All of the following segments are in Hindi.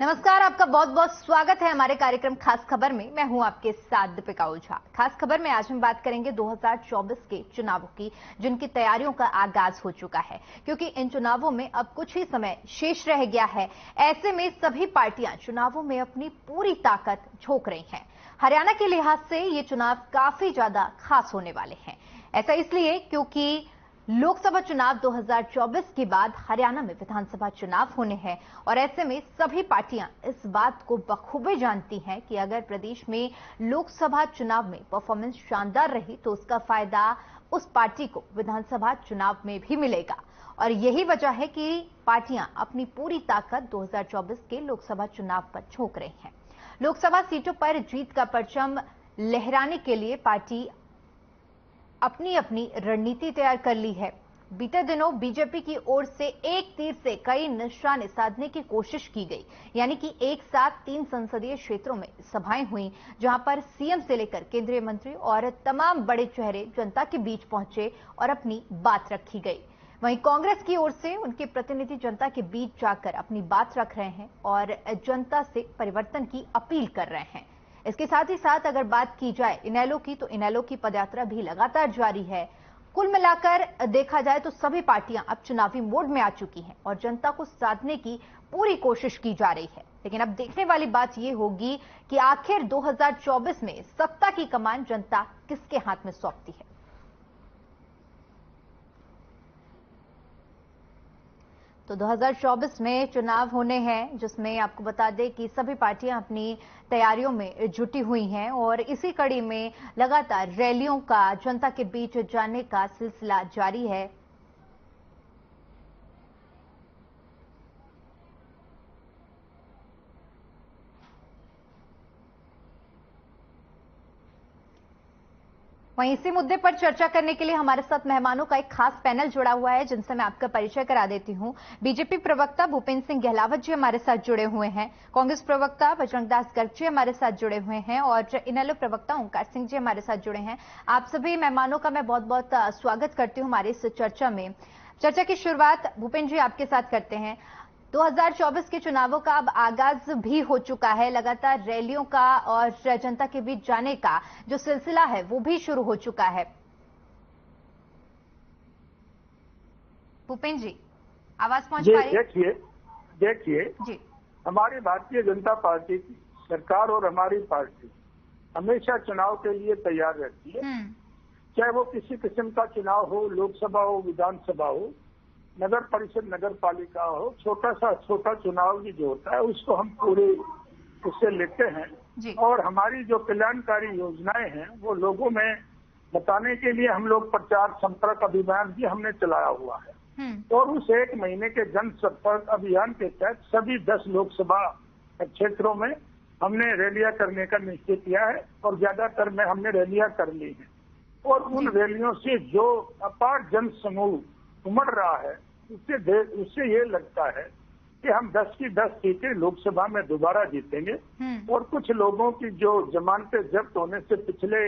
नमस्कार, आपका बहुत बहुत स्वागत है हमारे कार्यक्रम खास खबर में। मैं हूं आपके साथ दीपिका ओझा। खास खबर में आज हम बात करेंगे 2024 के चुनावों की, जिनकी तैयारियों का आगाज हो चुका है, क्योंकि इन चुनावों में अब कुछ ही समय शेष रह गया है। ऐसे में सभी पार्टियां चुनावों में अपनी पूरी ताकत झोंक रही हैं। हरियाणा के लिहाज से ये चुनाव काफी ज्यादा खास होने वाले हैं। ऐसा इसलिए क्योंकि लोकसभा चुनाव 2024 के बाद हरियाणा में विधानसभा चुनाव होने हैं और ऐसे में सभी पार्टियां इस बात को बखूबी जानती हैं कि अगर प्रदेश में लोकसभा चुनाव में परफॉर्मेंस शानदार रही तो उसका फायदा उस पार्टी को विधानसभा चुनाव में भी मिलेगा। और यही वजह है कि पार्टियां अपनी पूरी ताकत 2024 के लोकसभा चुनाव पर झोंक रही हैं। लोकसभा सीटों पर जीत का परचम लहराने के लिए पार्टी अपनी अपनी रणनीति तैयार कर ली है। बीते दिनों बीजेपी की ओर से एक तीर से कई निशाने साधने की कोशिश की गई, यानी कि एक साथ 3 संसदीय क्षेत्रों में सभाएं हुई, जहां पर सीएम से लेकर केंद्रीय मंत्री और तमाम बड़े चेहरे जनता के बीच पहुंचे और अपनी बात रखी गई। वहीं कांग्रेस की ओर से उनके प्रतिनिधि जनता के बीच जाकर अपनी बात रख रहे हैं और जनता से परिवर्तन की अपील कर रहे हैं। इसके साथ ही साथ अगर बात की जाए इनेलो की, तो इनेलो की पदयात्रा भी लगातार जारी है। कुल मिलाकर देखा जाए तो सभी पार्टियां अब चुनावी मोड में आ चुकी हैं और जनता को साधने की पूरी कोशिश की जा रही है। लेकिन अब देखने वाली बात यह होगी कि आखिर 2024 में सत्ता की कमान जनता किसके हाथ में सौंपती है। तो 2024 में चुनाव होने हैं, जिसमें आपको बता दें कि सभी पार्टियां अपनी तैयारियों में जुटी हुई हैं और इसी कड़ी में लगातार रैलियों का जनता के बीच जाने का सिलसिला जारी है। वहीं इसी मुद्दे पर चर्चा करने के लिए हमारे साथ मेहमानों का एक खास पैनल जुड़ा हुआ है, जिनसे मैं आपका परिचय करा देती हूं। बीजेपी प्रवक्ता भूपेंद्र सिंह गहलावत जी हमारे साथ जुड़े हुए हैं, कांग्रेस प्रवक्ता बजरंग दास गर्ग जी हमारे साथ जुड़े हुए हैं और इनेलो प्रवक्ता ओंकार सिंह जी हमारे साथ जुड़े हैं। आप सभी मेहमानों का मैं बहुत बहुत स्वागत करती हूँ हमारी इस चर्चा में। चर्चा की शुरुआत भूपेंद्र जी आपके साथ करते हैं। 2024 के चुनावों का अब आगाज भी हो चुका है। लगातार रैलियों का और जनता के बीच जाने का जो सिलसिला है वो भी शुरू हो चुका है। भूपेंद्र जी, आवाज पहुंच पा रही? देखिए हमारी भारतीय जनता पार्टी की सरकार और हमारी पार्टी हमेशा चुनाव के लिए तैयार रहती है। चाहे वो किसी किस्म का चुनाव हो, लोकसभा हो, विधानसभा हो, नगर परिषद, नगर पालिका हो, छोटा चुनाव भी जो होता है उसको हम पूरे उससे लेते हैं और हमारी जो कल्याणकारी योजनाएं हैं वो लोगों में बताने के लिए हम लोग प्रचार संपर्क अभियान भी हमने चलाया हुआ है। और उस 1 महीने के जनसंपर्क अभियान के तहत सभी 10 लोकसभा क्षेत्रों में हमने रैलियां करने का निश्चय किया है और ज्यादातर में हमने रैलियां कर ली है। और उन रैलियों से जो अपार जन समूह उमड़ रहा है उससे ये लगता है कि हम 10 की 10 सीटें लोकसभा में दोबारा जीतेंगे और कुछ लोगों की जो जमानतें जब्त होने से पिछले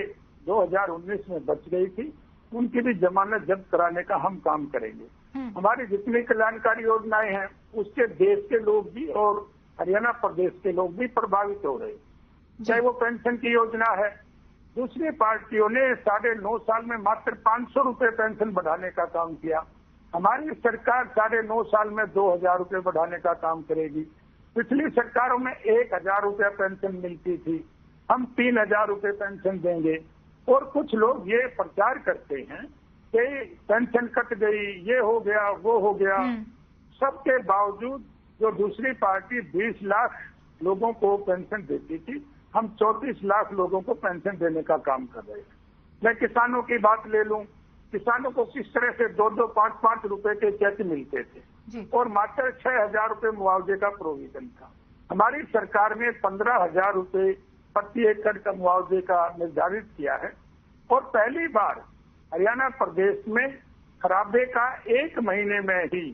2019 में बच गई थी उनकी भी जमानत जब्त कराने का हम काम करेंगे। हमारी जितनी कल्याणकारी योजनाएं हैं उससे देश के लोग भी और हरियाणा प्रदेश के लोग भी प्रभावित हो रहे, चाहे वो पेंशन की योजना है। दूसरी पार्टियों ने 9.5 साल में मात्र 500 रुपए पेंशन बढ़ाने का काम किया। हमारी सरकार 9.5 साल में 2000 रुपए बढ़ाने का काम करेगी। पिछली सरकारों में 1000 रुपया पेंशन मिलती थी, हम 3000 रुपए पेंशन देंगे। और कुछ लोग ये प्रचार करते हैं कि पेंशन कट गई, ये हो गया, वो हो गया। सबके बावजूद जो दूसरी पार्टी 20 लाख लोगों को पेंशन देती थी, हम 34 लाख लोगों को पेंशन देने का काम कर रहे हैं। मैं किसानों की बात ले लूं, किसानों को किस तरह से 2-2, 5-5 रुपए के चेक मिलते थे और मात्र 6000 रुपए मुआवजे का प्रोविजन था। हमारी सरकार ने 15,000 रुपए प्रति एकड़ का मुआवजे का निर्धारित किया है और पहली बार हरियाणा प्रदेश में खराबे का 1 महीने में ही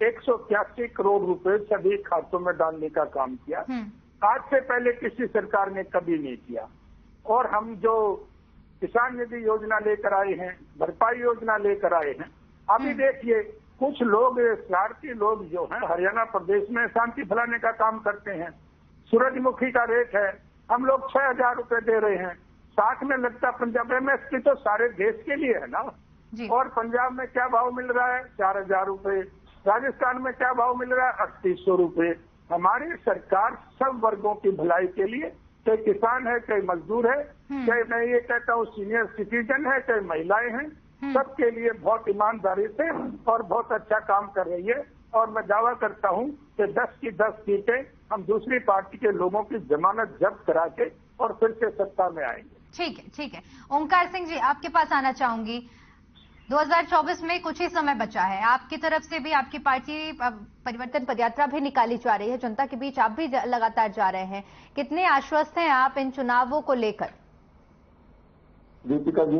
181 करोड़ रुपए सभी खातों में डालने का काम किया। आज से पहले किसी सरकार ने कभी नहीं किया। और हम जो किसान निधि योजना लेकर आए हैं, भरपाई योजना लेकर आए हैं, अभी देखिए कुछ लोग शरारती लोग जो हैं हरियाणा प्रदेश में शांति फैलाने का काम करते हैं। सूरजमुखी का रेट है, हम लोग 6,000 रुपए दे रहे हैं, साथ में लगता पंजाब MSP तो सारे देश के लिए है ना। और पंजाब में क्या भाव मिल रहा है? 4,000 रुपए। राजस्थान में क्या भाव मिल रहा है? 3,800 रुपए। हमारी सरकार सब वर्गों की भलाई के लिए, चाहे किसान है, चाहे मजदूर है, चाहे मैं ये कहता हूँ सीनियर सिटीजन है, चाहे महिलाएं हैं, सबके लिए बहुत ईमानदारी से और बहुत अच्छा काम कर रही है। और मैं दावा करता हूँ कि 10 की 10 सीटें हम दूसरी पार्टी के लोगों की जमानत जब्त करा के और फिर से सत्ता में आएंगे। ठीक है, ठीक है। ओंकार सिंह जी, आपके पास आना चाहूंगी। 2024 में कुछ ही समय बचा है, आपकी तरफ से भी आपकी पार्टी परिवर्तन पदयात्रा भी निकाली जा रही है, जनता के बीच आप भी लगातार जा रहे हैं, कितने आश्वस्त हैं आप इन चुनावों को लेकर? दीपिका जी,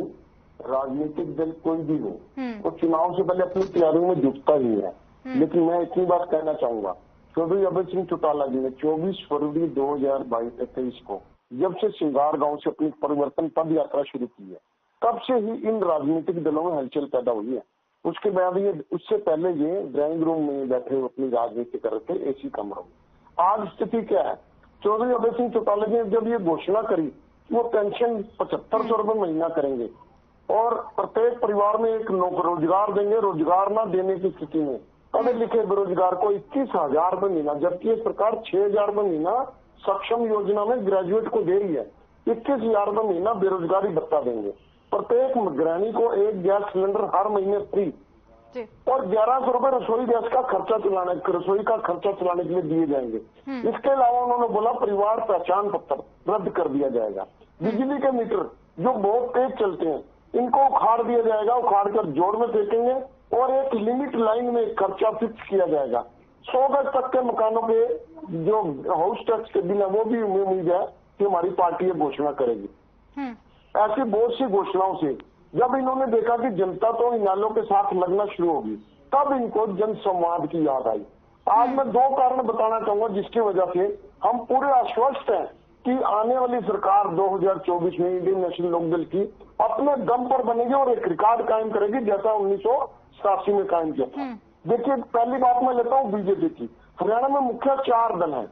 राजनीतिक दल कोई भी हो वो चुनाव से पहले अपनी तैयारियों में जुटता ही है। लेकिन मैं इतनी बात कहना चाहूंगा, चौधरी अभय सिंह चौटाला जी ने 24 फरवरी 2023 को जब से सिंगार गांव से अपनी परिवर्तन पद यात्रा शुरू की है, तब से ही इन राजनीतिक दलों में हलचल पैदा हुई है। उसके बाद ये, उससे पहले ये ड्राइंग रूम में बैठे हुए अपनी राजनीति कर रहे थे, एसी कमरों में। आज स्थिति क्या है? चौधरी अभय सिंह चौटाला जी ने जब ये घोषणा करी वो पेंशन 7500 रुपए महीना करेंगे और प्रत्येक परिवार में एक रोजगार देंगे। रोजगार न देने की स्थिति में पढ़े लिखे बेरोजगार को 21,000 रुपए महीना, जबकि सरकार 6,000 रुपए महीना सक्षम योजना में ग्रेजुएट को दे रही है। 21,000 रुपए महीना बेरोजगारी भत्ता देंगे। प्रत्येक गृहिणी को एक गैस सिलेंडर हर महीने फ्री और 1,100 रुपए रसोई गैस का खर्चा चलाने, रसोई का खर्चा चलाने के लिए दिए जाएंगे। इसके अलावा उन्होंने बोला परिवार पहचान पत्र रद्द कर दिया जाएगा। बिजली के मीटर जो बहुत तेज चलते हैं इनको उखाड़ दिया जाएगा, उखाड़ कर जोड़ में फेंकेंगे और एक लिमिट लाइन में खर्चा फिक्स किया जाएगा। 100 गज तक के मकानों के जो हाउस टैक्स के बिल है वो भी उम्मीद है कि हमारी पार्टी ये घोषणा करेगी। ऐसी बहुत सी घोषणाओं से जब इन्होंने देखा कि जनता तो इन नालों के साथ लगना शुरू होगी, तब इनको जन संवाद की याद आई। आज मैं 2 कारण बताना चाहूंगा जिसकी वजह से हम पूरे आश्वस्त हैं कि आने वाली सरकार 2024 में इंडियन नेशनल लोकदल की अपने दम पर बनेगी और एक रिकॉर्ड कायम करेगी जैसा 1987 में कायम किया था। देखिए, पहली बात मैं लेता हूँ बीजेपी की। हरियाणा में मुख्य 4 दल है।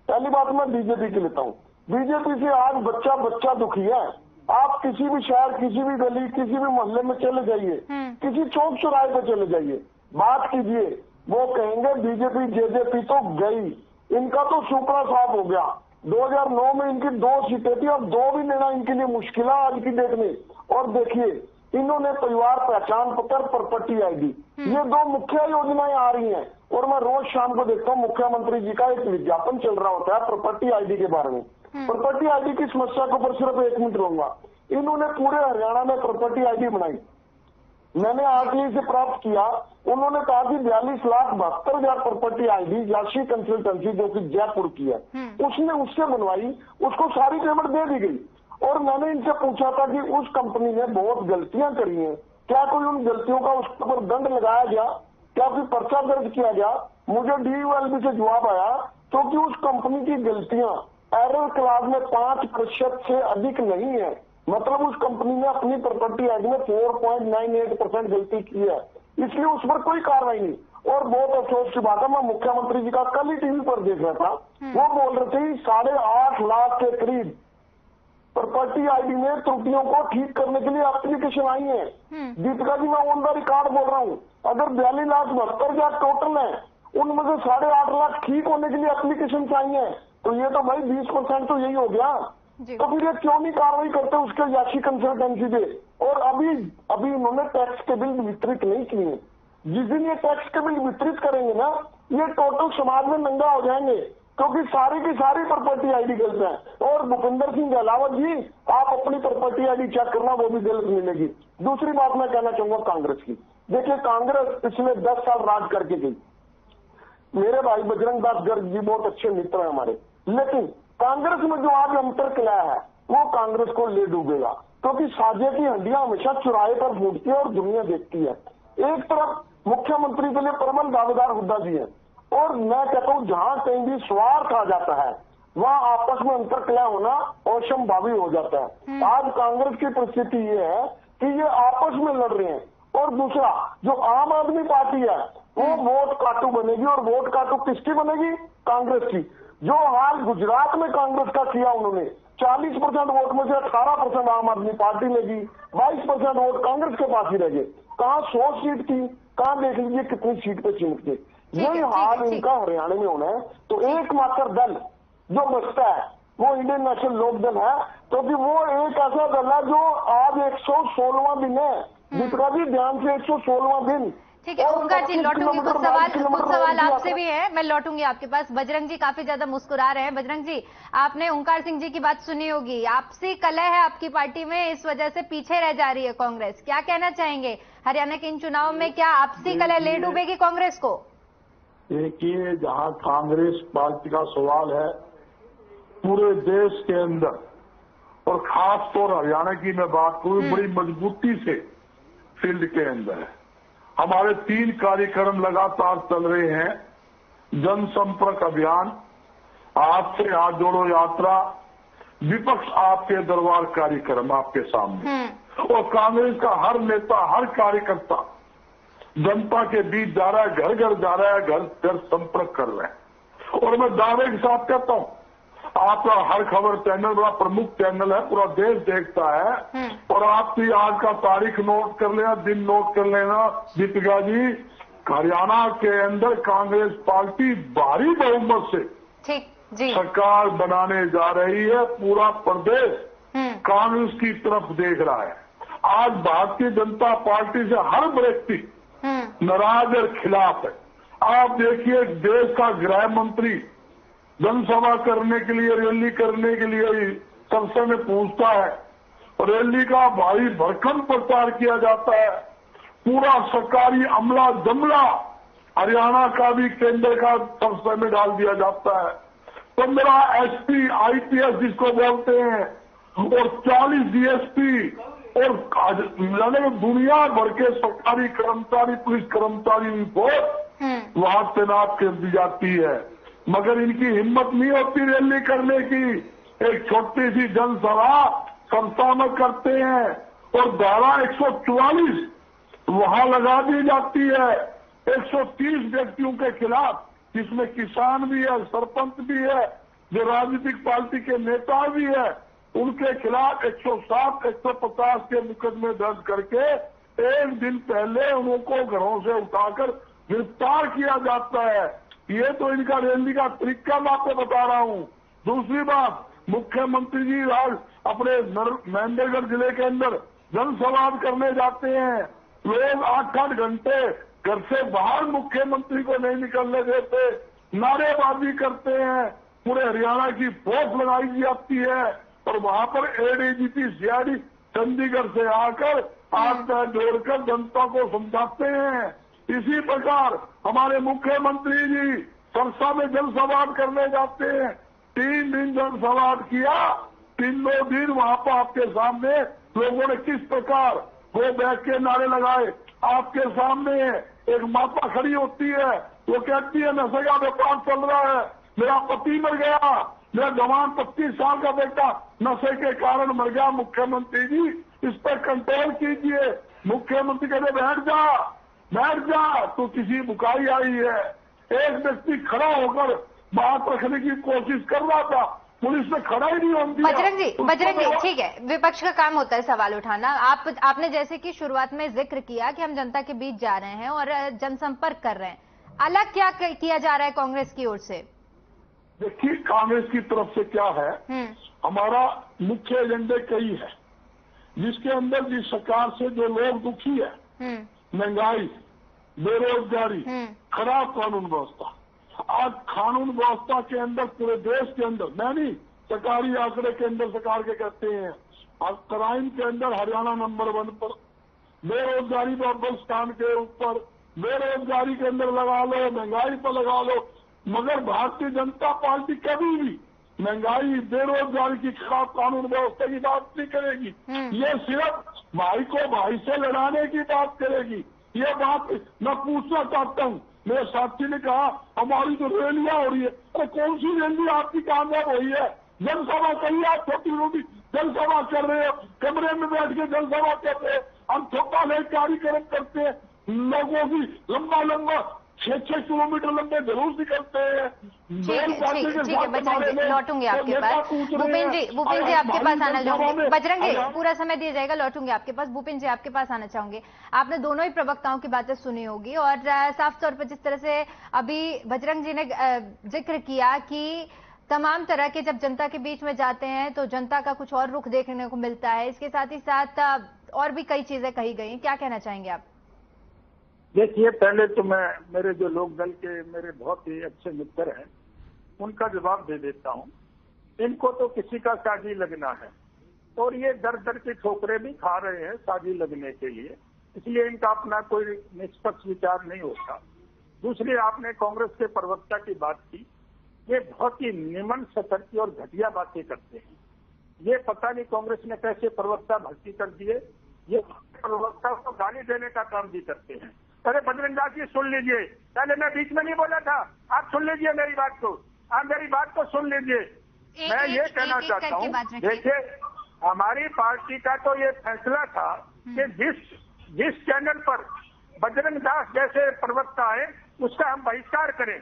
पहली बात मैं बीजेपी की लेता हूँ। बीजेपी से आज बच्चा बच्चा दुखी है। आप किसी भी शहर, किसी भी गली, किसी भी मोहल्ले में चले जाइए, किसी चौक चौराहे पे चले जाइए, बात कीजिए, वो कहेंगे बीजेपी जेजेपी तो गई, इनका तो सुपड़ा साफ हो गया। 2009 में इनकी 2 सीटें थी, अब 2 भी लेना इनके लिए मुश्किल है आज की डेट में। और देखिए, इन्होंने परिवार पहचान पत्र, प्रॉपर्टी ID, ये 2 मुख्य योजनाएं आ रही हैं। और मैं रोज शाम को देखता हूँ मुख्यमंत्री जी का एक विज्ञापन चल रहा होता है प्रॉपर्टी ID के बारे में। प्रॉपर्टी ID की समस्या के ऊपर सिर्फ 1 मिनट रहूंगा। इन्होंने पूरे हरियाणा में प्रॉपर्टी ID बनाई। मैंने RTI से प्राप्त किया, उन्होंने कहा कि 42,72,000 प्रॉपर्टी ID याशी कंसल्टेंसी जो कि जयपुर की है, उसने उससे बनवाई, उसको सारी पेमेंट दे दी गई। और मैंने इनसे पूछा था कि उस कंपनी ने बहुत गलतियां करी हैं, क्या कोई उन गलतियों का उसके ऊपर दंड लगाया गया, क्या कोई पर्चा दर्ज किया गया? मुझे DULB से जवाब आया क्योंकि उस कंपनी की गलतियां एरर क्लास में 5% से अधिक नहीं है। मतलब उस कंपनी ने अपनी प्रॉपर्टी ID में 4.98% गलती की है, इसलिए उस पर कोई कार्रवाई नहीं। और बहुत अफसोस की बात है, मैं मुख्यमंत्री जी का कल ही टीवी पर देख रहा था, वो बोल रहे थे 8.5 लाख के करीब प्रॉपर्टी ID में त्रुटियों को ठीक करने के लिए एप्लीकेशन आई है। दीपिका जी, मैं ऑन द रिकॉर्ड बोल रहा हूँ, अगर 42,72,000 टोटल है, उनमें से 8.5 लाख ठीक होने के लिए एप्लीकेशन आई है, तो ये तो भाई 20% तो यही हो गया। तो फिर ये क्यों नहीं कार्रवाई करते उसके याशी कंसल्टेंसी पे? और अभी इन्होंने टैक्स के बिल वितरित नहीं किए। जिस दिन ये टैक्स के बिल वितरित करेंगे ना, ये टोटल समाज में नंगा हो जाएंगे, क्योंकि सारी की सारी प्रॉपर्टी ID गलत है। और भूपेंद्र सिंह गहलावत जी, आप अपनी प्रॉपर्टी ID चेक करना, वो भी गलत मिलेगी। दूसरी बात मैं कहना चाहूंगा कांग्रेस की। देखिए, कांग्रेस पिछले 10 साल राज करके गई। मेरे भाई बजरंग दास गर्ग जी बहुत अच्छे मित्र हैं हमारे, लेकिन कांग्रेस में जो आज अंतर किया है वो कांग्रेस को ले डूबेगा, क्योंकि साझे की हंडियां हमेशा चुराहे पर फूटती है और दुनिया देखती है। एक तरफ मुख्यमंत्री के लिए प्रबल दावेदार हुड्डा जी है, और मैं कहता हूँ जहां कहीं भी स्वार्थ आ जाता है वहां आपस में अंतर क्रिया होना असंभावी हो जाता है। आज कांग्रेस की परिस्थिति ये है कि ये आपस में लड़ रहे हैं। और दूसरा, जो आम आदमी पार्टी है वो वोट काटू बनेगी। और वोट काटू किसकी बनेगी? कांग्रेस की। जो हाल गुजरात में कांग्रेस का किया उन्होंने, 40% वोट में से 18% आम आदमी पार्टी ने दी, 22% वोट कांग्रेस के पास ही रह गए। कहाँ 100 सीट थी, कहाँ देख लीजिए कितनी सीट पे चिमट के। यही हाल इनका हरियाणा में होना है। तो एकमात्र दल जो बचता है वो इंडियन नेशनल लोक दल है, क्योंकि वो एक ऐसा दल है जो आज 116वां दिन है। दीपिका जी ध्यान से 116वां दिन। ठीक है ओंकार जी, लौटूंगी। कुछ सवाल आपसे भी है, मैं लौटूंगी आपके पास। बजरंग जी काफी ज्यादा मुस्कुरा रहे हैं। बजरंग जी, आपने ओंकार सिंह जी की बात सुनी होगी, आपसी कलह है आपकी पार्टी में, इस वजह से पीछे रह जा रही है कांग्रेस। क्या कहना चाहेंगे हरियाणा के इन चुनाव में, क्या आपसी कलह ले डूबेगी कांग्रेस को? देखिए, जहां कांग्रेस पार्टी का सवाल है, पूरे देश के अंदर और खास तौर हरियाणा की मैं बात करूं, बड़ी मजबूती से फील्ड के अंदर है। हमारे 3 कार्यक्रम लगातार चल रहे हैं। जनसंपर्क अभियान, आपसे हाथ जोड़ो यात्रा, विपक्ष आपके दरबार कार्यक्रम आपके सामने। और कांग्रेस का हर नेता, हर कार्यकर्ता जनता के बीच जा रहा है, घर घर जा रहा है, घर घर संपर्क कर रहे हैं। और मैं दावे के साथ कहता हूं, आपका हर खबर चैनल बड़ा प्रमुख चैनल है, पूरा देश देखता है। और आपकी आज का तारीख नोट कर लेना, दिन नोट कर लेना दीपिका जी, हरियाणा के अंदर कांग्रेस पार्टी भारी बहुमत से सरकार बनाने जा रही है। पूरा प्रदेश कांग्रेस की तरफ देख रहा है। आज भारतीय जनता पार्टी से हर व्यक्ति नाराज और खिलाफ है। आप देखिए, देश का गृह मंत्री जनसभा करने के लिए, रैली करने के लिए संसद में पहुंचता है और रैली का भारी भरकम प्रचार किया जाता है। पूरा सरकारी अमला जमला हरियाणा का भी केंद्र का संसद में डाल दिया जाता है। 15 एसपी आईपीएस जिसको बोलते हैं और 40 डीएसपी और दुनिया भर के सरकारी कर्मचारी, पुलिस कर्मचारी को वहां तैनात कर दी जाती है। मगर इनकी हिम्मत नहीं होती रैली करने की। एक छोटी सी जनसभा संस्था में करते हैं और धारा 144 वहां लगा दी जाती है 130 व्यक्तियों के खिलाफ, जिसमें किसान भी है, सरपंच भी है, जो राजनीतिक पार्टी के नेता भी है, उनके खिलाफ 160, 150 के मुकदमे दर्ज करके एक दिन पहले उनको घरों से उठाकर गिरफ्तार किया जाता है। ये तो इनका रैली का तरीका मैं आपको बता रहा हूं। दूसरी बात, मुख्यमंत्री जी आज अपने महेंद्रगढ़ जिले के अंदर जनसभा करने जाते हैं। लोग 8-8 घंटे घर से बाहर मुख्यमंत्री को नहीं निकलने देते, नारेबाजी करते हैं। पूरे हरियाणा की फोर्स लगाई जाती है और वहां पर एडीजीपी सीआईडी चंडीगढ़ से आकर हाथ पैर जोड़कर जनता को समझाते हैं। इसी प्रकार हमारे मुख्यमंत्री जी संसद में जनसभा करने जाते हैं। 3 दिन जनसभा किया, तीनों दिन वहां पर आपके सामने लोगों ने किस प्रकार गो बैक के नारे लगाए। आपके सामने एक माता खड़ी होती है, वो कहती है नशे का व्यापार चल रहा है, मेरा पति मर गया, मेरा जवान 25 साल का बेटा नशे के कारण मर गया। मुख्यमंत्री जी इस पर कंट्रोल कीजिए। मुख्यमंत्री कहते बैठ जा, तो किसी बुकाई आई है। एक व्यक्ति खड़ा होकर बात रखने की कोशिश कर रहा था, पुलिस ने खड़ा ही नहीं होने दिया। बजरंग जी ठीक है, विपक्ष का काम होता है सवाल उठाना। आपने जैसे कि शुरुआत में जिक्र किया कि हम जनता के बीच जा रहे हैं और जनसंपर्क कर रहे हैं, अलग क्या किया जा रहा है कांग्रेस की ओर से? देखिए, कांग्रेस की तरफ से क्या है, हमारा मुख्य एजेंडे कई है, जिसके अंदर जिस सरकार से जो लोग दुखी है, महंगाई, बेरोजगारी, खराब कानून व्यवस्था। आज कानून व्यवस्था के अंदर पूरे देश के अंदर, मैं नहीं, सरकारी आंकड़े के अंदर सरकार के कहते हैं, और क्राइम के अंदर हरियाणा नंबर 1 पर, बेरोजगारी पर अव्वल स्थान के ऊपर, बेरोजगारी के अंदर लगा लो, महंगाई पर लगा लो। मगर भारतीय जनता पार्टी कभी भी महंगाई, बेरोजगारी की खराब कानून व्यवस्था की बात नहीं करेगी। ये सिर्फ भाई को भाई से लड़ाने की बात करेगी। ये बात मैं पूछना चाहता हूँ, मेरे साथी ने कहा हमारी जो रैलियां हो रही है, तो कौन सी रैली आपकी कामयाब हुई है? जनसभा कही आप छोटी छोटी जनसभा कर रहे हो, कमरे में बैठ के जनसभा कर रहे हो। हम छोटा ले कार्यक्रम करते हैं, लोगों की लंबा 6 किलोमीटर लंबे जुलूस निकलते हैं। ठीक है बजरंग जी, लौटूंगे आपके पास। भूपेन जी आपके पास आना चाहूंगे। बजरंग जी पूरा समय दिया जाएगा, लौटूंगे आपके पास। भूपेन जी आपके पास आना चाहूंगे। आपने दोनों ही प्रवक्ताओं की बातें सुनी होगी और साफ तौर पर जिस तरह से अभी बजरंग जी ने जिक्र किया कि तमाम तरह के जब जनता के बीच में जाते हैं तो जनता का कुछ और रुख देखने को मिलता है, इसके साथ ही साथ और भी कई चीजें कही गई। क्या कहना चाहेंगे आप? देखिए, पहले तो मैं मेरे जो लोक दल के मेरे बहुत ही अच्छे मित्र हैं उनका जवाब दे देता हूं। इनको तो किसी का साजी लगना है और ये दर दर की ठोकरें भी खा रहे हैं साजी लगने के लिए, इसलिए इनका अपना कोई निष्पक्ष विचार नहीं होता। दूसरी, आपने कांग्रेस के प्रवक्ता की बात की, ये बहुत ही निमन सतर की और घटिया बातें करते हैं। ये पता नहीं कांग्रेस ने कैसे प्रवक्ता भर्ती कर दिए, ये प्रवक्ता को गाली देने का काम भी करते हैं। अरे बजरंग दास जी सुन लीजिए, पहले मैं बीच में नहीं बोला था, आप सुन लीजिए मेरी बात को, आप मेरी बात को सुन लीजिए। मैं ये कहना चाहता हूँ, देखिए हमारी पार्टी का तो ये फैसला था कि जिस चैनल पर बजरंग दास जैसे प्रवक्ता है उसका हम बहिष्कार करें,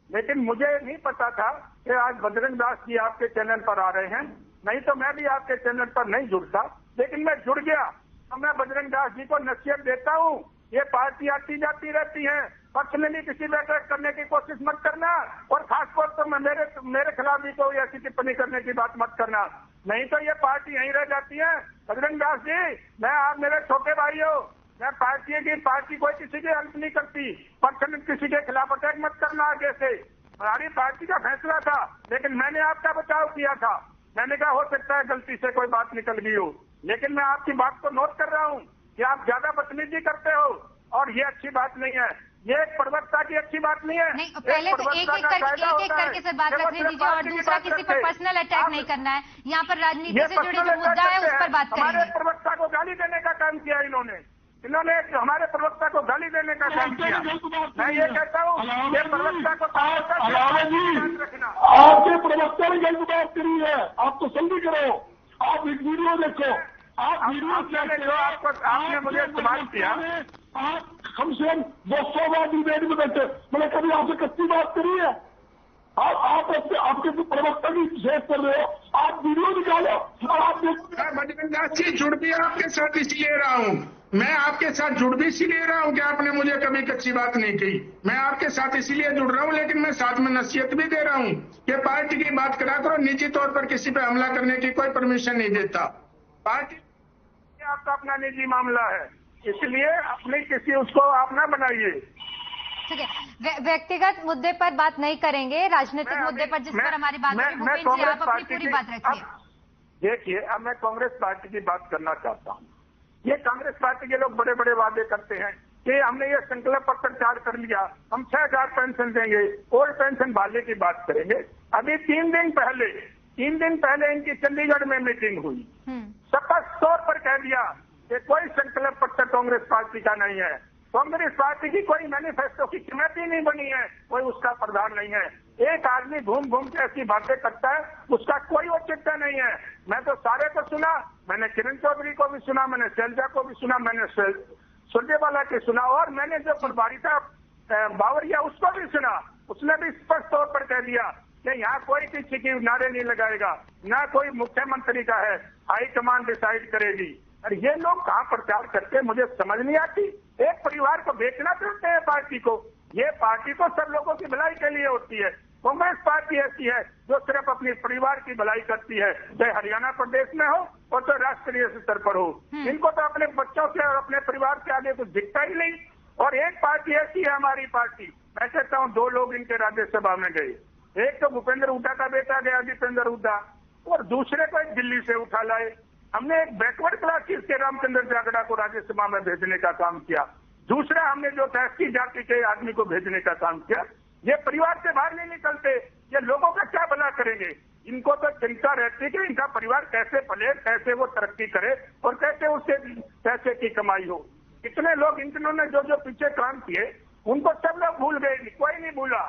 लेकिन मुझे नहीं पता था कि आज बजरंग दास जी आपके चैनल पर आ रहे हैं, नहीं तो मैं भी आपके चैनल पर नहीं जुड़ता, लेकिन मैं जुड़ गया। तो मैं बजरंग दास जी को नसीहत देता हूँ, ये पार्टी आती जाती रहती है, पर्सनली किसी में अटैक करने की कोशिश मत करना और खासतौर पर मेरे खिलाफ भी कोई ऐसी टिप्पणी करने की बात मत करना, नहीं तो ये पार्टी यहीं रह जाती है। बजरंग दास जी, मैं आप मेरे छोटे भाई हो, मैं पार्टी कोई किसी की हेल्प नहीं करती, पर्सनली किसी के खिलाफ अटैक मत करना आगे से। हमारी पार्टी का फैसला था, लेकिन मैंने आपका बचाव किया था। मैंने कहा हो सकता है गलती से कोई बात निकल गई हो, लेकिन मैं आपकी बात को नोट कर रहा हूँ कि आप ज्यादा बदतमीजी करते हो और ये अच्छी बात नहीं है, ये एक प्रवक्ता की अच्छी बात नहीं है। नहीं, पहले तो एक एक करके सर बात रखने दीजिए और दूसरा किसी पर पर्सनल अटैक नहीं करना है। यहाँ पर राजनीति से जुड़े जो मुद्दा है उस पर बात करेंगे। हमारे प्रवक्ता को गाली देने का काम किया इन्होंने हमारे प्रवक्ता को गाली देने का काम किया। मैं ये कहता हूँ ये प्रवक्ता को रखना। आपके प्रवक्ता ने गलत बात करी है, आप तो समझी करो, आप एक वीडियो देखो, आप वीडियो आपने मुझे सवाल किया, आप कम से कम 200 बार डिबेट में बैठे, मैंने कभी आपसे कच्ची बात करी है? आप आपके प्रवक्ता की शेयर कर रहे हो, आप वीडियो निकालो और आप बजरंग दास जी जुड़ भी आपके साथ इसलिए रहा हूँ, मैं आपके साथ जुड़ भी इसीलिए रहा हूँ कि आपने मुझे कभी कच्ची बात नहीं कही। मैं आपके साथ इसीलिए जुड़ रहा हूँ, लेकिन मैं साथ में नसीहत भी दे रहा हूँ कि पार्टी की बात करा करो, निजी तौर पर किसी पे हमला करने की कोई परमिशन नहीं देता। पार्टी आपका अपना निजी मामला है, इसलिए अपनी किसी उसको आप ना बनाइए। ठीक है, व्यक्तिगत मुद्दे पर बात नहीं करेंगे, राजनीतिक मुद्दे पर जिस पर हमारी बात होगी। भूपेन जी आप अपनी पूरी बात रखिए। देखिए, अब मैं कांग्रेस पार्टी की बात करना चाहता हूँ। ये कांग्रेस पार्टी के लोग बड़े बड़े वादे करते हैं कि हमने ये संकल्प पत्र तैयार कर लिया, हम 6000 पेंशन देंगे, ओल्ड पेंशन बहाली की बात करेंगे। अभी 3 दिन पहले इनकी चंडीगढ़ में मीटिंग हुई, स्पष्ट तौर पर कह दिया कि कोई संकल्प पत्र कांग्रेस पार्टी का नहीं है, कांग्रेस पार्टी की कोई मैनिफेस्टो की कमेटी नहीं बनी है, कोई उसका प्रधान नहीं है। एक आदमी घूम घूम के ऐसी बातें करता है, उसका कोई औचित्य नहीं है। मैं तो सारे को सुना, मैंने किरण चौधरी को भी सुना, मैंने शैलजा को भी सुना, मैंने सुरजेवाला की सुना और मैंने जो प्रभारी था बावरिया उसको भी सुना। उसने भी स्पष्ट तौर पर कह दिया कि यहाँ कोई किसी की नारे नहीं लगाएगा, ना कोई मुख्यमंत्री का है, हाईकमान डिसाइड करेगी। और ये लोग कहाँ प्रचार करते मुझे समझ नहीं आती। एक परिवार को बेचना चाहते हैं पार्टी को, ये पार्टी तो सब लोगों की भलाई के लिए होती है। कांग्रेस पार्टी ऐसी है जो सिर्फ अपने परिवार की भलाई करती है, चाहे हरियाणा प्रदेश में हो और चाहे राष्ट्रीय स्तर पर हो। इनको तो अपने बच्चों से और अपने परिवार के आगे कुछ दिखता ही नहीं। और एक पार्टी ऐसी है हमारी पार्टी, मैं कहता हूँ 2 लोग इनके राज्यसभा में गए, एक तो भूपेंद्र हुड्डा का बेटा गया दीपेंद्र हुड्डा और दूसरे को दिल्ली से उठा लाए। हमने एक बैकवर्ड क्लासेस के रामचंद्र जागड़ा को राज्यसभा में भेजने का काम किया, दूसरा हमने जो एसटी जाति के आदमी को भेजने का काम किया। ये परिवार से बाहर नहीं निकलते, ये लोगों का क्या भला करेंगे। इनको तो चिंता रहती है कि इनका परिवार कैसे पले, कैसे वो तरक्की करे और कैसे उससे पैसे की कमाई हो। कितने लोग इन्होंने जो पीछे काम किए उनको सब लोग भूल गए, कोई नहीं भूला।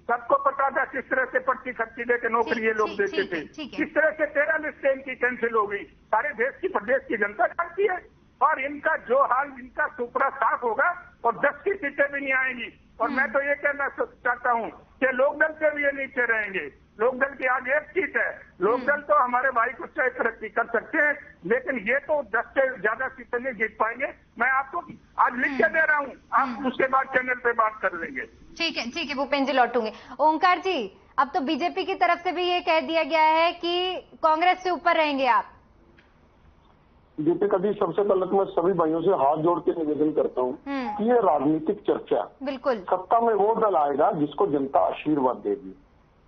सबको पता था किस तरह से पर्ची खर्ची दे के नौकरी ये लोग देते थे, किस तरह से 13 लिस्ट इनकी कैंसिल हो गई, सारे देश की प्रदेश की जनता जानती है। और इनका जो हाल, इनका सुपरा साफ होगा और 10 की सीटें भी नहीं आएंगी और मैं तो ये कहना चाहता हूँ कि लोकदल से भी ये नीचे रहेंगे। लोकदल की आज एक सीट है। लोकदल तो हमारे भाई कुछ चाहे तरक्की कर सकते हैं, लेकिन ये तो 10 से ज्यादा सीटें नहीं जीत पाएंगे। मैं आपको आज लिख के दे रहा हूँ, आप उसके बाद चैनल पे बात कर लेंगे। ठीक है भूपेंद्र जी, लौटूंगे। ओंकार जी, अब तो बीजेपी की तरफ से भी ये कह दिया गया है कि कांग्रेस से ऊपर रहेंगे आप। दीपिका जी, सबसे पहले तो मैं सभी भाइयों से हाथ जोड़ के निवेदन करता हूँ कि ये राजनीतिक चर्चा, बिल्कुल, सत्ता में वो दल आएगा जिसको जनता आशीर्वाद देगी,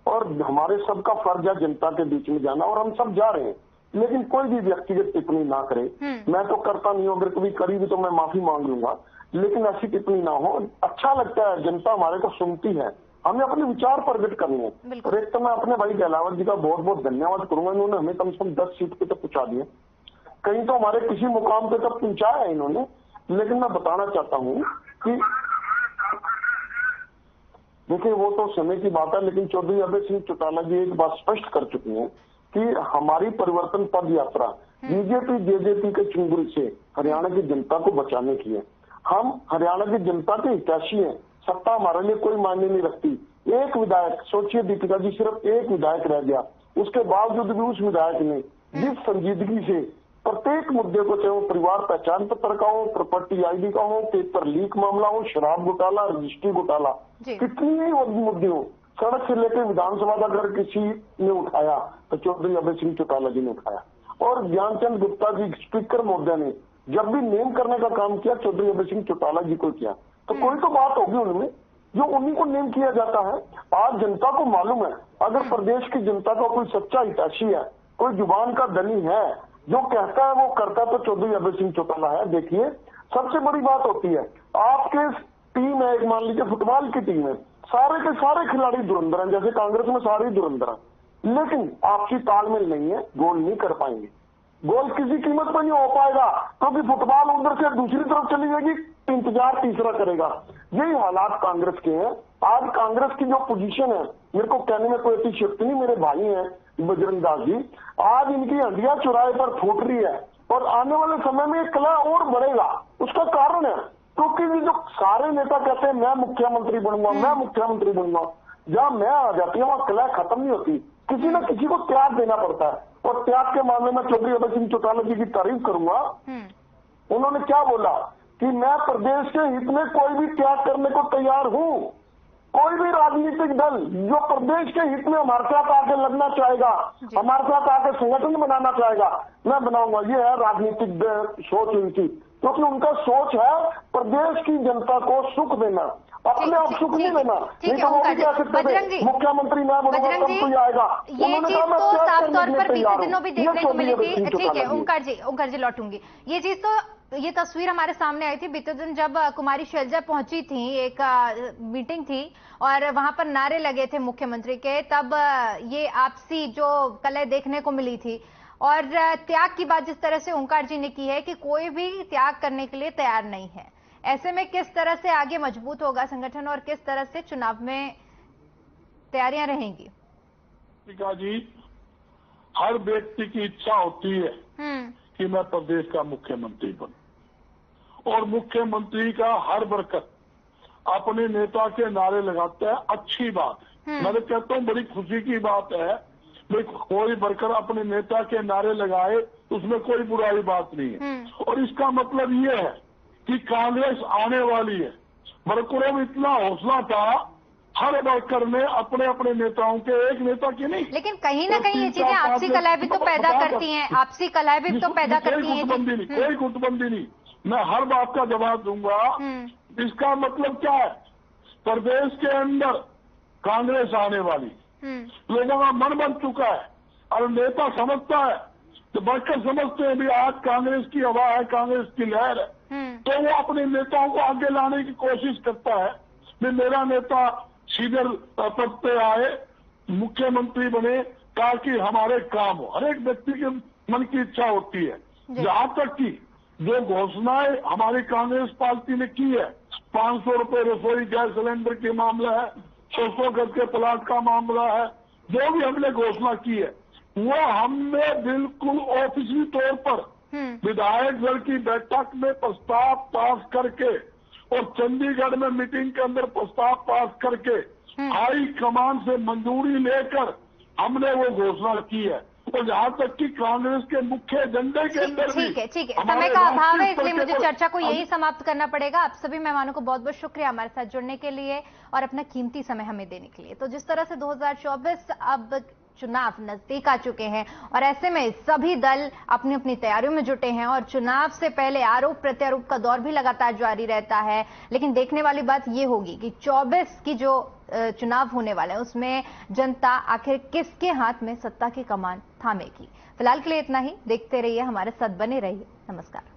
और हमारे सबका फर्ज है जनता के बीच में जाना, और हम सब जा रहे हैं। लेकिन कोई भी व्यक्तिगत टिप्पणी ना करे। मैं तो करता नहीं हूँ, अगर कभी करी भी तो मैं माफी मांग लूंगा, लेकिन ऐसी टिप्पणी ना हो। अच्छा लगता है, जनता हमारे को सुनती है, हमें अपने विचार प्रकट करने हैं। और एक तो मैं अपने भाई गहलावत जी का बहुत बहुत धन्यवाद करूंगा, इन्होंने हमें कम से कम 10 सीट पे तो पहुंचा दिए, कहीं तो हमारे किसी मुकाम पे तक पहुंचाया है इन्होंने। लेकिन मैं बताना चाहता हूँ कि देखिए, वो तो समय की बात है, लेकिन चौधरी अभय सिंह चौटाला जी एक बात स्पष्ट कर चुके हैं कि हमारी परिवर्तन पद यात्रा बीजेपी जेजेपी के चुंगल से हरियाणा की जनता को बचाने की है। हम हरियाणा की जनता के हितैषी हैं, सत्ता हमारे लिए कोई मायने नहीं रखती। एक विधायक, सोचिए दीपिका जी, सिर्फ एक विधायक रह गया, उसके बावजूद भी उस विधायक ने जिस संजीदगी से प्रत्येक मुद्दे को, चाहे वो परिवार पहचान पत्र का हो, प्रॉपर्टी आईडी का हो, पेपर लीक मामला हो, शराब घोटाला, रजिस्ट्री घोटाला, कितनी ही मुद्दे हो, सड़क से लेकर विधानसभा का अगर किसी ने उठाया तो चौधरी अभय सिंह चौटाला जी ने उठाया। और ज्ञानचंद गुप्ता जी स्पीकर महोदय ने जब भी नेम करने का काम किया, चौधरी अभय सिंह चौटाला जी को किया। तो कोई तो बात होगी उनमें, जो उन्हीं को नेम किया जाता है। आज जनता को मालूम है, अगर प्रदेश की जनता का कोई सच्चा हितैषी है, कोई जुबान का धनी है, जो कहता है वो करता है, तो चौधरी अभय सिंह चौटाला है। देखिए, सबसे बड़ी बात होती है, आपके टीम है, एक मान लीजिए फुटबॉल की टीम है, सारे के सारे खिलाड़ी धुरंधर हैं, जैसे कांग्रेस में सारे धुरंधर हैं, लेकिन आपसी तालमेल नहीं है, गोल नहीं कर पाएंगे। गोल किसी कीमत पर नहीं हो पाएगा, क्योंकि फुटबॉल उधर से दूसरी तरफ चली जाएगी, इंतजार तीसरा करेगा। यही हालात कांग्रेस के हैं। आज कांग्रेस की जो पोजीशन है, मेरे को कहने में कोई अतिशयोक्ति नहीं, मेरे भाई हैं बजरंग दास जी, आज इनकी हंडिया चौराहे पर फूट रही है, और आने वाले समय में कला और बढ़ेगा। उसका कारण है क्योंकि ये जो सारे नेता कहते हैं मैं मुख्यमंत्री बनूंगा, मैं मुख्यमंत्री बनूंगा, जहां मैं आ जाती है वहां कला खत्म नहीं होती, किसी न किसी को त्याग देना पड़ता है। और त्याग के मामले में चौधरी अभय सिंह चौटाला जी की तारीफ करूंगा। उन्होंने क्या बोला कि मैं प्रदेश के हित में कोई भी त्याग करने को तैयार हूं। कोई भी राजनीतिक दल जो प्रदेश के हित में हमारे साथ आके लड़ना चाहेगा, हमारे साथ आके संगठन बनाना चाहेगा, मैं बनाऊंगा। ये है राजनीतिक सोच उनकी, क्योंकि उनका सोच है प्रदेश की जनता को सुख देना, अपने आप सुख नहीं लेना। नहीं तो वो भी कह सकते थे मुख्यमंत्री मैं बनूंगा तब कोई आएगा। ये चीज तो साफ तौर पर बीते दिनों भी देखने को मिली थी। ठीक है ओंकार जी लौटूंगी। ये चीज तो, ये तस्वीर हमारे सामने आई थी बीते दिन जब कुमारी शैलजा पहुंची थी, एक मीटिंग थी और वहां पर नारे लगे थे मुख्यमंत्री के, तब ये आपसी जो कलह देखने को मिली थी। और त्याग की बात जिस तरह से ओंकार जी ने की है कि कोई भी त्याग करने के लिए तैयार नहीं है, ऐसे में किस तरह से आगे मजबूत होगा संगठन और किस तरह से चुनाव में तैयारियां रहेंगी? जी, हर व्यक्ति की इच्छा होती है कि मैं प्रदेश का मुख्यमंत्री बनूं, और मुख्यमंत्री का हर वर्कर अपने नेता के नारे लगाता है। अच्छी बात है, मैं तो कहता हूँ बड़ी खुशी की बात है। कोई वर्कर अपने नेता के नारे लगाए, उसमें कोई बुराई बात नहीं है। और इसका मतलब ये है कि कांग्रेस आने वाली है। वर्करों में इतना हौसला था, हर वर्कर ने अपने अपने नेताओं के, एक नेता की नहीं, लेकिन कहीं ना कहीं ये चीजें आपसी कलह भी तो पैदा करती हैं, आपसी कलह भी तो पैदा करती हैं। कोई गुटबंदी नहीं, मैं हर बात का जवाब दूंगा। इसका मतलब क्या है? प्रदेश के अंदर कांग्रेस आने वाली, लोगों का मन बन चुका है, और नेता समझता है, तो वर्कर समझते हैं भी आज कांग्रेस की हवा है, कांग्रेस की लहर है, तो वो अपने नेताओं को आगे लाने की कोशिश करता है कि मेरा नेता सीनियर पद पे आए, मुख्यमंत्री बने, ताकि हमारे काम हो। हर एक व्यक्ति के मन की इच्छा होती है। जहां तक कि जो घोषणाएं हमारी कांग्रेस पार्टी ने की है, 500 रुपए रसोई गैस सिलेंडर के मामला है, 600 गज के प्लाट का मामला है, जो भी हमने घोषणा की है, वो हमने बिल्कुल ऑफिशियल तौर पर विधायक दल की बैठक में प्रस्ताव पास करके और चंडीगढ़ में मीटिंग के अंदर प्रस्ताव पास करके हाई कमान से मंजूरी लेकर हमने वो घोषणा की है। तो जहाँ तक कि कांग्रेस के मुख्य एजेंडे के अंदर भी ठीक है, समय का अभाव है, इसलिए मुझे चर्चा को यही समाप्त करना पड़ेगा। आप सभी मेहमानों को बहुत बहुत शुक्रिया हमारे साथ जुड़ने के लिए और अपना कीमती समय हमें देने के लिए। तो जिस तरह से 2024 अब चुनाव नजदीक आ चुके हैं और ऐसे में सभी दल अपनी अपनी तैयारियों में जुटे हैं और चुनाव से पहले आरोप प्रत्यारोप का दौर भी लगातार जारी रहता है। लेकिन देखने वाली बात यह होगी कि 24 की जो चुनाव होने वाले हैं उसमें जनता आखिर किसके हाथ में सत्ता की कमान थामेगी। फिलहाल के लिए इतना ही। देखते रहिए, हमारे साथ बने रहिए। नमस्कार।